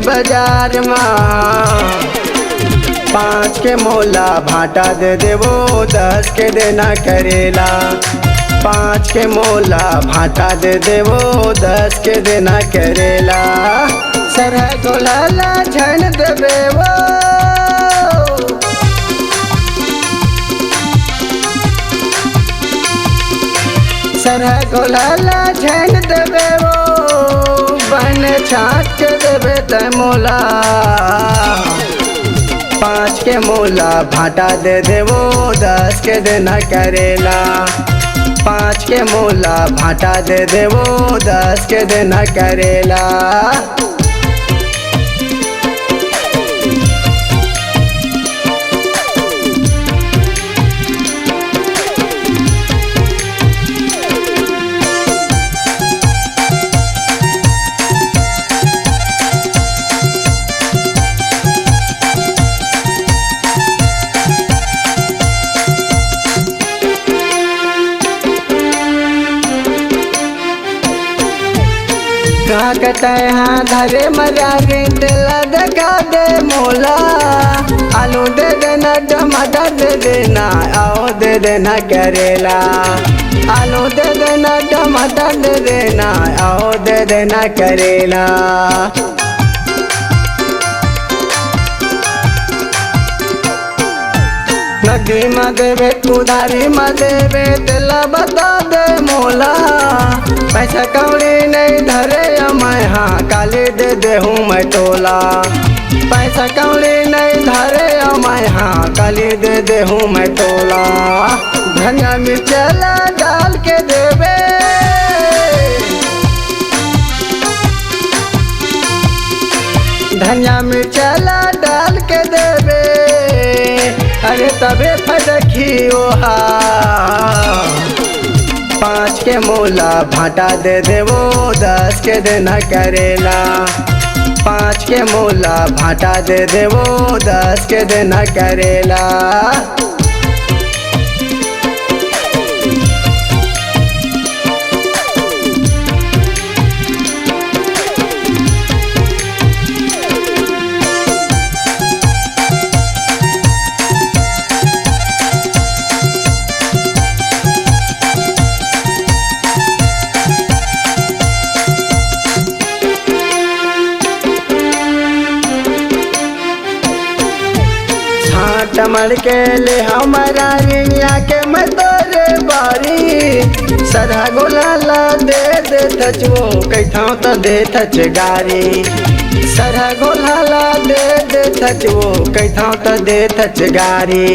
बाजार में। 5 के मोला भाटा दे देवो 10 के देना करेला। 5 के मोला भाटा दे देवो 10 के देना करेला। सरह गोलाला झन देवे वो सरह गोलाला झन देवे वो बन छाट के देवे त मोला। 5 के मोला भाटा दे देवो 10 के देना करेला। 5 के मोला भाटा दे देवो 10 के देना करेला। कहते हाँ धरे मरारी दिला दगा दे मोला। आलू दे देना टमाटर दे देना आओ दे देना करेला। आलू दे देना टमाटर दे देना आओ दे देना करेला। नदी में देवे उधारी में देवे दिला बता दे मोला। पैसा कौड़ी नहीं धरे मैं हाँ काली दे दे हूँ मैं टोला। पैसा कौड़ी नहीं धरे मैं हाँ काली दे दे हूँ मैं टोला। धनिया मिर्चला डाल के देवे धनिया मिर्चला डाल के देवे। अरे तबे फटकी ओहा 5 के मोला भाटा दे देवो 10 के देना करेला। 5 के मोला भाटा दे देवो 10 के देना करेला। टमड़ के ले हमारा रिया के मैं तोरे बारी। सरह गोलाला दे दे थचवो कैथाओ तो दे थच गारी। सरह गोलाला दे दे थचवो कैथाओ तो दे थच गारी।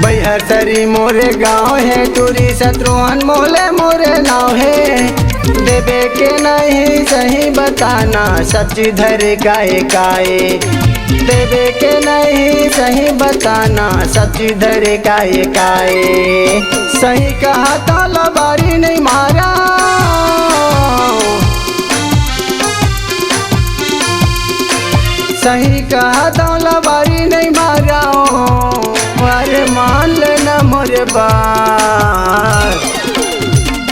बैहसरी मोरे गाँव है टूरी शत्रुघ्न मोले मोरे नाव है। देवे के नहीं सही बताना सब्जी धरे काए काए। देवे के नहीं सही बताना सब्जी धरे काए काए। सही कहा तो लबारी नहीं मारा। सही कहा तो लबारी नहीं मारा। अरे मान लेना मोरे बात।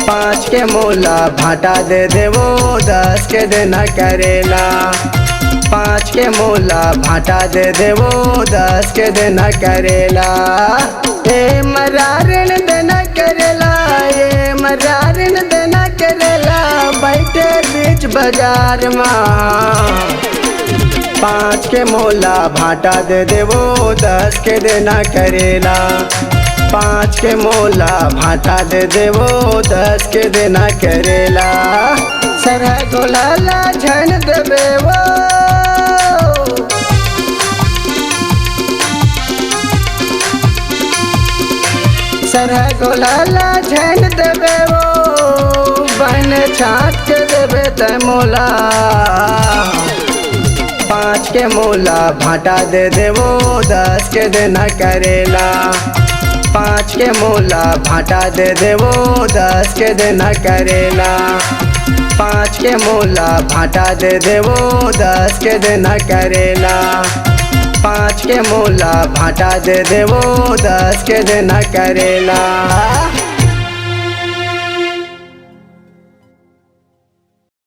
5 के मोला भाटा दे देवो 10 के देना करेला। 5 के मोला भाटा दे देवो 10 के देना करेला। ए मरारिन देना करेला ए मरारिन देना करेला। बैठे बीच बाजार में। 5 के मोला भाटा दे देवो 10 के देना करेला। 5 के मोला भाटा दे देवो 10 के देना करेला। सरह गोलाला झन देवे वो सरह गोलाला झन देवे वो बन छाट के देवे त मोला। 5 के मोला भाटा दे देवो 10 के देना करेला। 5 के मोला भाटा दे देवो 10 के देना करेला। 5 के मोला भाटा दे देवो 10 के देना करेला। 5 के मोला भाटा दे देवो 10 के देना करेला।